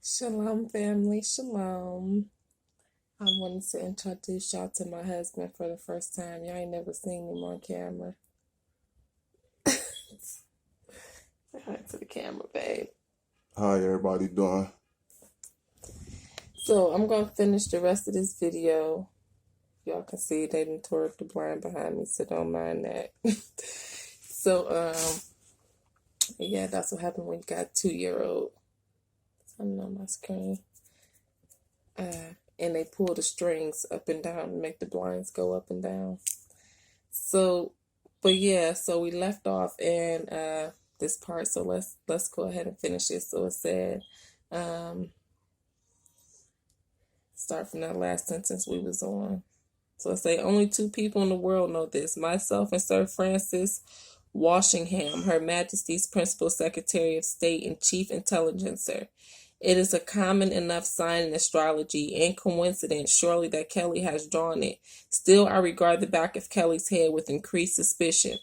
Shalom, family. Shalom. I wanted to introduce y'all to my husband for the first time. Y'all ain't never seen him on camera. Say hi to the camera, babe. How everybody doing? So I'm going to finish the rest of this video. Y'all can see they done tore up the blind behind me, so don't mind that. So, yeah, that's what happened when you got a 2-year-old. Something on my screen. And they pull the strings up and down and make the blinds go up and down. So, but yeah, so we left off in this part. So let's go ahead and finish it. So it said, start from that last sentence we was on. So it say only 2 people in the world know this: myself and Sir Francis Walsingham, Her Majesty's Principal Secretary of State and Chief Intelligencer. It is a common enough sign in astrology and coincidence, surely, that Kelly has drawn it. Still, I regard the back of Kelly's head with increased suspicion.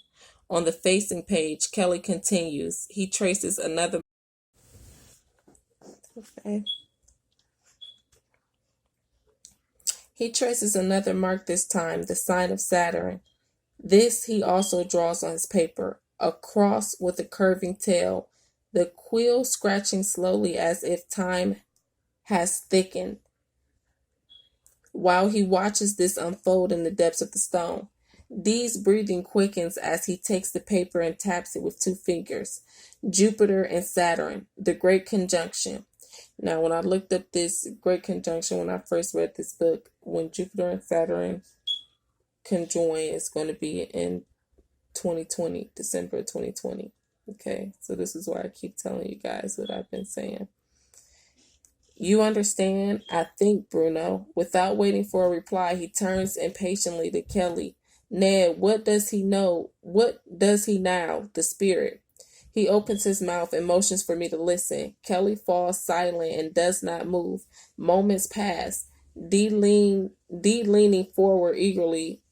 On the facing page, Kelly continues. He traces another. Okay. He traces another mark this time, the sign of Saturn. This he also draws on his paper, a cross with a curving tail, the quill scratching slowly as if time has thickened, while he watches this unfold in the depths of the stone. Dee's breathing quickens as he takes the paper and taps it with 2 fingers. Jupiter and Saturn, the Great Conjunction. Now, when I looked up this Great Conjunction, when I first read this book, when Jupiter and Saturn conjoin, it's going to be in 2020, December 2020. Okay, so this is why I keep telling you guys what I've been saying. You understand, I think, Bruno. Without waiting for a reply, he turns impatiently to Kelly. Ned, what does he know? What does he now? The spirit. He opens his mouth and motions for me to listen. Kelly falls silent and does not move. Moments pass. Dee leaning forward eagerly,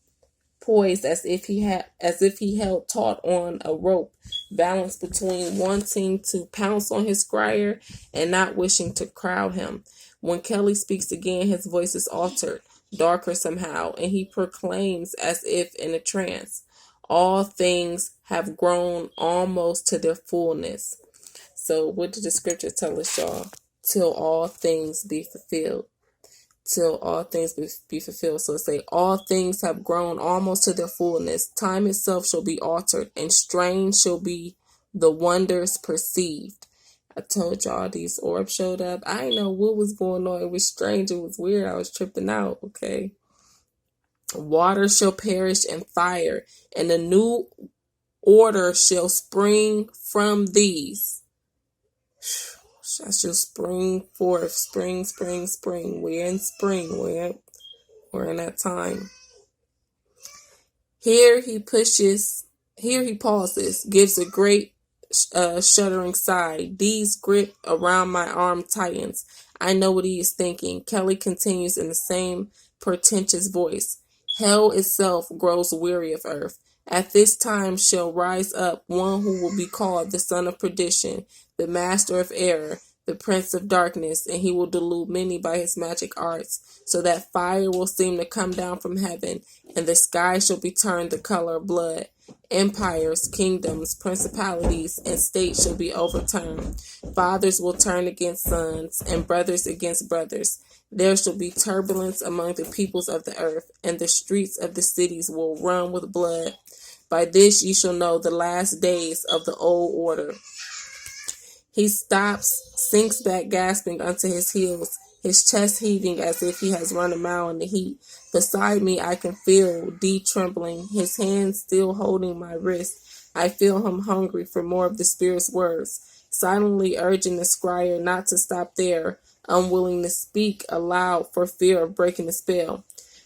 poised as if he held taut on a rope, balanced between wanting to pounce on his squire and not wishing to crowd him. When Kelly speaks again, his voice is altered, darker somehow, and he proclaims as if in a trance, all things have grown almost to their fullness. So what did the scripture tell us, y'all? Till all things be fulfilled. Till all things be fulfilled. So it say, all things have grown almost to their fullness. Time itself shall be altered, and strange shall be the wonders perceived. I told y'all these orbs showed up. I didn't know what was going on. It was strange. It was weird. I was tripping out. Okay. Water shall perish in fire, and a new order shall spring from these. I shall spring forth. Spring, spring, spring. We're in spring. We're in that time. Here he pauses, gives a great shuddering sigh. Dee's grip around my arm tightens. I know what he is thinking. Kelly continues in the same portentous voice. Hell itself grows weary of earth. At this time shall rise up one who will be called the son of perdition, the master of error, the prince of darkness, and he will delude many by his magic arts, so that fire will seem to come down from heaven, and the sky shall be turned the color of blood. Empires, kingdoms, principalities, and states shall be overturned. Fathers will turn against sons, and brothers against brothers. There shall be turbulence among the peoples of the earth, and the streets of the cities will run with blood. By this ye shall know the last days of the old order. He stops, sinks back gasping unto his heels, his chest heaving as if he has run a mile in the heat. Beside me I can feel Dee trembling, his hands still holding my wrist. I feel him hungry for more of the Spirit's words, silently urging the squire not to stop there, unwilling to speak aloud for fear of breaking the spell.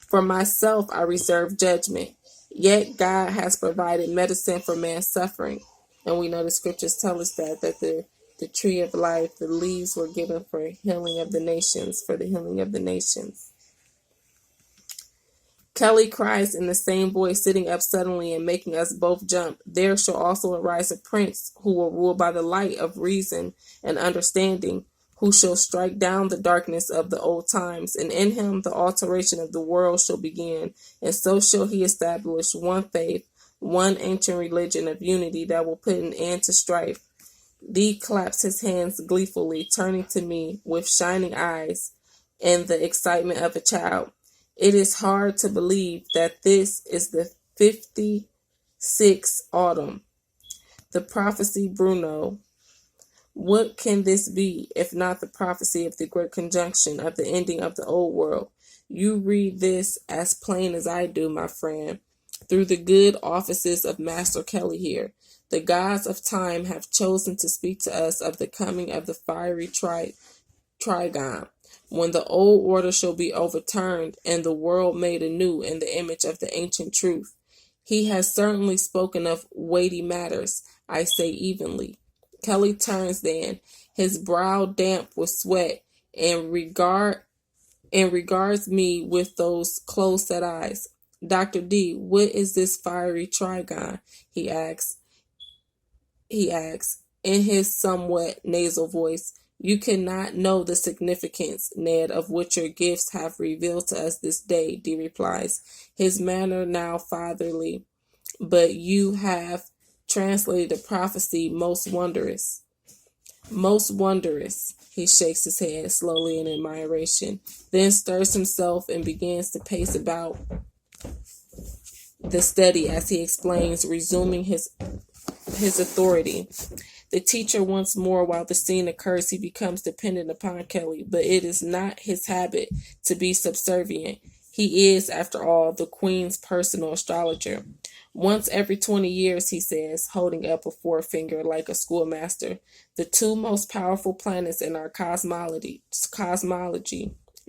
For myself I reserve judgment, yet God has provided medicine for man's suffering. And we know the scriptures tell us that the tree of life, the leaves were given for healing of the nations, for the healing of the nations. Kelly cries in the same voice, sitting up suddenly and making us both jump. There shall also arise a prince who will rule by the light of reason and understanding, who shall strike down the darkness of the old times, and in him the alteration of the world shall begin, and so shall he establish one faith, one ancient religion of unity that will put an end to strife. D claps his hands gleefully, turning to me with shining eyes and the excitement of a child. It is hard to believe that this is the 56th autumn. The prophecy, Bruno. What can this be, if not the prophecy of the great conjunction of the ending of the old world? You read this as plain as I do, my friend, through the good offices of Master Kelly here. The gods of time have chosen to speak to us of the coming of the fiery trigon, when the old order shall be overturned and the world made anew in the image of the ancient truth. He has certainly spoken of weighty matters, I say evenly. Kelly turns then, his brow damp with sweat, and regards me with those close-set eyes. Dr. D, what is this fiery trigon? He asks in his somewhat nasal voice. You cannot know the significance, Ned, of what your gifts have revealed to us this day, D replies, his manner now fatherly. But you have translated the prophecy most wondrous. Most wondrous. He shakes his head slowly in admiration, then stirs himself and begins to pace about the study as he explains, resuming his authority. The teacher once more, while the scene occurs, he becomes dependent upon Kelly, but it is not his habit to be subservient. He is, after all, the Queen's personal astrologer. Once every 20 years, he says, holding up a forefinger like a schoolmaster, the two most powerful planets in our cosmology,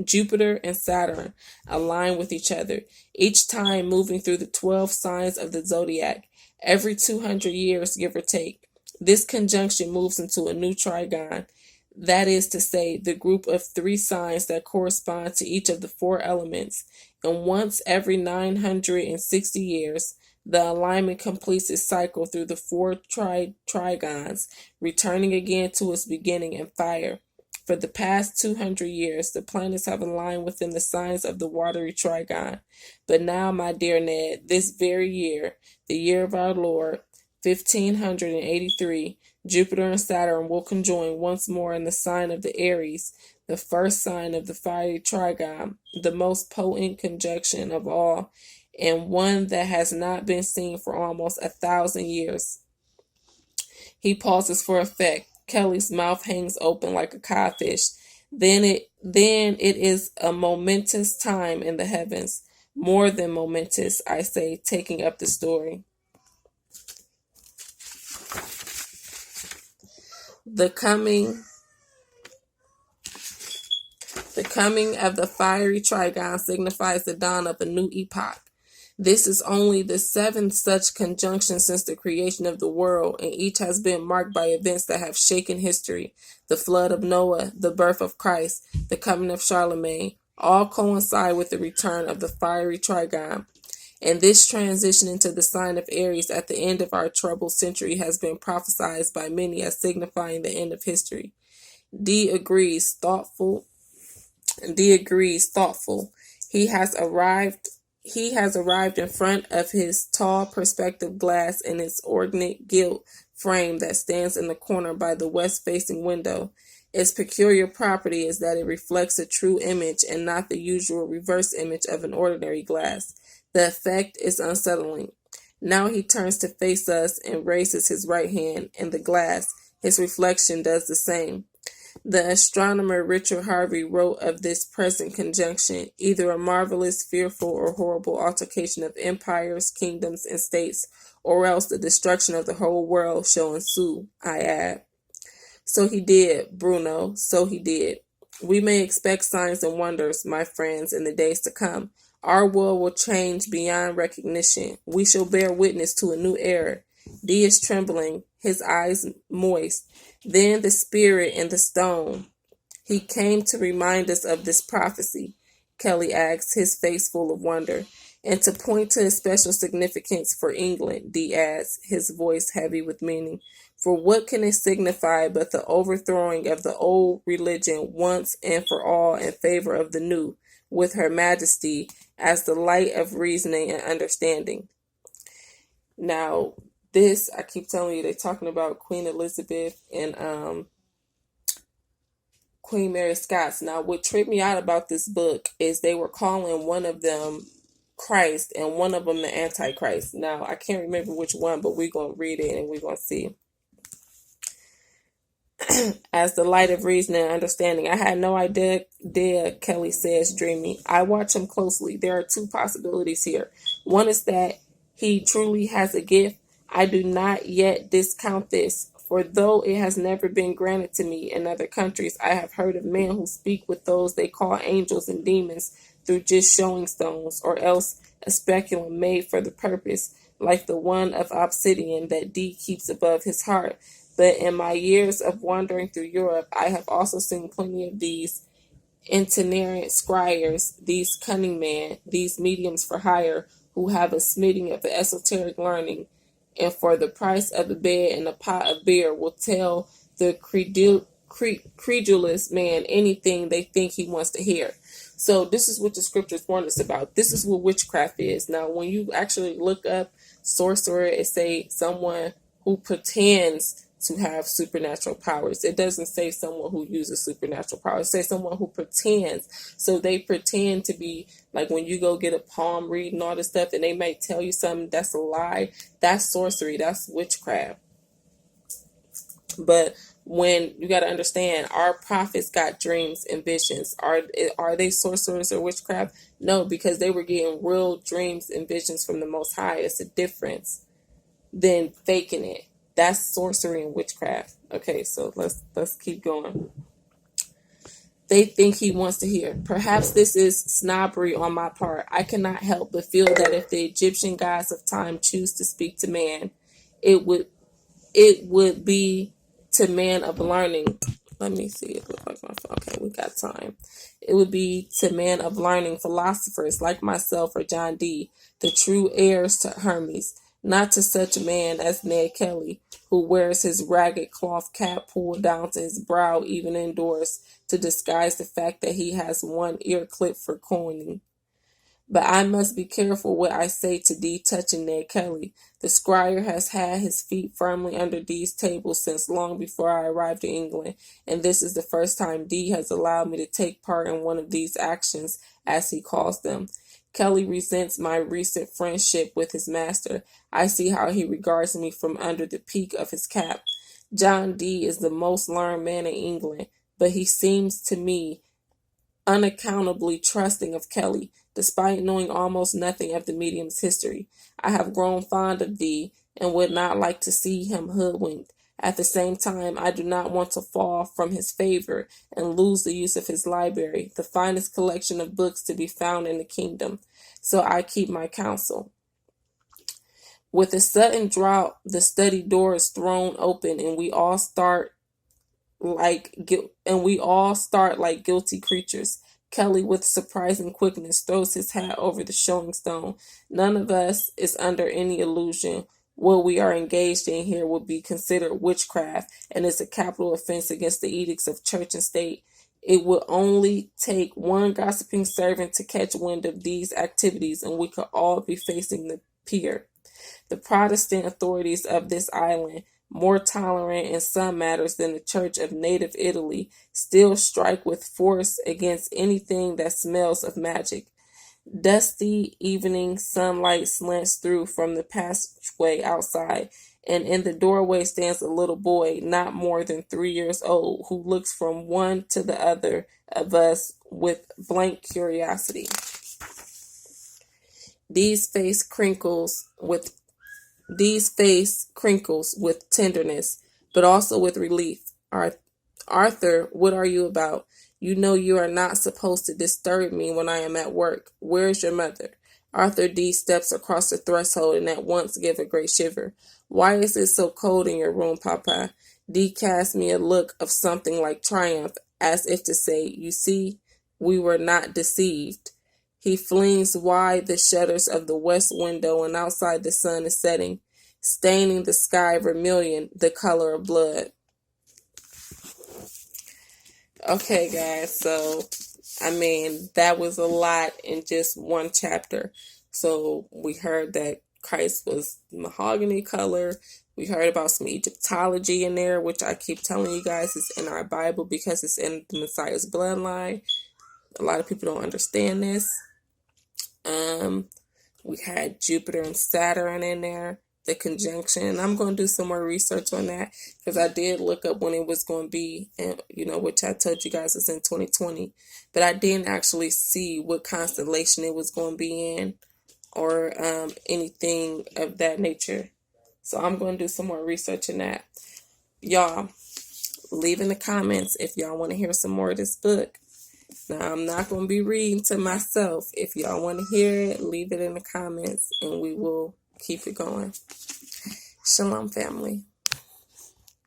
Jupiter and Saturn, align with each other, each time moving through the 12 signs of the zodiac, every 200 years, give or take. This conjunction moves into a new trigon, that is to say, the group of 3 signs that correspond to each of the 4 elements, and once every 960 years, the alignment completes its cycle through the 4 trigons, returning again to its beginning in fire. For the past 200 years, the planets have aligned within the signs of the watery trigon. But now, my dear Ned, this very year, the year of our Lord, 1583, Jupiter and Saturn will conjoin once more in the sign of the Aries, the first sign of the fiery trigon, the most potent conjunction of all, and one that has not been seen for almost 1,000 years. He pauses for effect. Kelly's mouth hangs open like a codfish. Then it is a momentous time in the heavens. More than momentous, I say, taking up the story. The coming of the fiery trigon signifies the dawn of a new epoch. This is only the 7th such conjunction since the creation of the world, and each has been marked by events that have shaken history. The flood of Noah, the birth of Christ, the coming of Charlemagne, all coincide with the return of the fiery trigon. And this transition into the sign of Aries at the end of our troubled century has been prophesied by many as signifying the end of history. D agrees, thoughtful. He has arrived in front of his tall perspective glass in its ornate gilt frame that stands in the corner by the west-facing window. Its peculiar property is that it reflects a true image and not the usual reverse image of an ordinary glass. The effect is unsettling. Now he turns to face us and raises his right hand, and the glass, his reflection, does the same. The astronomer Richard Harvey wrote of this present conjunction, either a marvelous, fearful, or horrible altercation of empires, kingdoms, and states, or else the destruction of the whole world shall ensue, I add. So he did, Bruno, so he did. We may expect signs and wonders, my friends, in the days to come. Our world will change beyond recognition. We shall bear witness to a new era. D is trembling, his eyes moist. Then the spirit in the stone. He came to remind us of this prophecy, Kelly asks, his face full of wonder, and to point to its special significance for England, D adds, his voice heavy with meaning. For what can it signify but the overthrowing of the old religion once and for all in favor of the new, with her majesty as the light of reasoning and understanding? Now, this, I keep telling you, they're talking about Queen Elizabeth and Queen Mary Scots. Now, what tripped me out about this book is they were calling one of them Christ and one of them the Antichrist. Now, I can't remember which one, but we're going to read it and we're going to see. As the light of reason and understanding. I had no idea, Kelly says, dreamy. I watch him closely. There are two possibilities here. One is that he truly has a gift. I do not yet discount this, for though it has never been granted to me in other countries, I have heard of men who speak with those they call angels and demons through just showing stones, or else a speculum made for the purpose, like the one of obsidian that D keeps above his heart. But in my years of wandering through Europe, I have also seen plenty of these itinerant scryers, these cunning men, these mediums for hire, who have a smitting of esoteric learning, and for the price of a bed and a pot of beer will tell the credulous man anything they think he wants to hear. So this is what the scriptures warn us about. This is what witchcraft is. Now, when you actually look up sorcerer, it say someone who pretends to have supernatural powers. It doesn't say someone who uses supernatural powers. It says someone who pretends. So they pretend to be, like when you go get a palm read and all this stuff, and they may tell you something that's a lie. That's sorcery. That's witchcraft. But when you got to understand, our prophets got dreams and visions. Are they sorcerers or witchcraft? No, because they were getting real dreams and visions from the Most High. It's a difference than faking it. That's sorcery and witchcraft. Okay, so let's keep going. They think he wants to hear. Perhaps this is snobbery on my part. I cannot help but feel that if the Egyptian gods of time choose to speak to man, it would be to man of learning. Let me see. It looks like my phone. Okay, we got time. It would be to man of learning, philosophers like myself or John D., the true heirs to Hermes. Not to such a man as Ned Kelly, who wears his ragged cloth cap pulled down to his brow even indoors to disguise the fact that he has one ear clipped for coining. But I must be careful what I say to D touching Ned Kelly. The scryer has had his feet firmly under D's table since long before I arrived in England, and this is the first time D has allowed me to take part in one of these actions, as he calls them. Kelly resents my recent friendship with his master. I see how he regards me from under the peak of his cap. John D is the most learned man in England, but he seems to me unaccountably trusting of Kelly, despite knowing almost nothing of the medium's history. I have grown fond of D and would not like to see him hoodwinked. At the same time, I do not want to fall from his favor and lose the use of his library, the finest collection of books to be found in the kingdom. So I keep my counsel. With a sudden draught, the study door is thrown open, and we all start like guilty creatures. Kelly, with surprising quickness, throws his hat over the showing stone. None of us is under any illusion. What we are engaged in here would be considered witchcraft, and is a capital offense against the edicts of church and state. It would only take one gossiping servant to catch wind of these activities, and we could all be facing the pier. The Protestant authorities of this island, more tolerant in some matters than the Church of native Italy, still strike with force against anything that smells of magic. Dusty evening sunlight slants through from the passageway outside, and in the doorway stands a little boy, not more than 3 years old, who looks from one to the other of us with blank curiosity. These face crinkles with tenderness, but also with relief. Arthur, what are you about? You know you are not supposed to disturb me when I am at work. Where is your mother? Arthur D steps across the threshold and at once gives a great shiver. Why is it so cold in your room, Papa? D casts me a look of something like triumph, as if to say, you see, we were not deceived. He flings wide the shutters of the west window, and outside the sun is setting. staining the sky vermilion, the color of blood. Okay, guys, so that was a lot in just one chapter. So we heard that Christ was mahogany color. We heard about some Egyptology in there, which I keep telling you guys is in our Bible because it's in the Messiah's bloodline. A lot of people don't understand this. We had Jupiter and Saturn in there, the conjunction. I'm going to do some more research on that because I did look up when it was going to be, and which I told you guys is in 2020. But I didn't actually see what constellation it was going to be in or anything of that nature. So I'm going to do some more research in that. Y'all, leave in the comments if y'all want to hear some more of this book. Now, I'm not going to be reading to myself. If y'all want to hear it, leave it in the comments and we will keep it going. Shalom, family.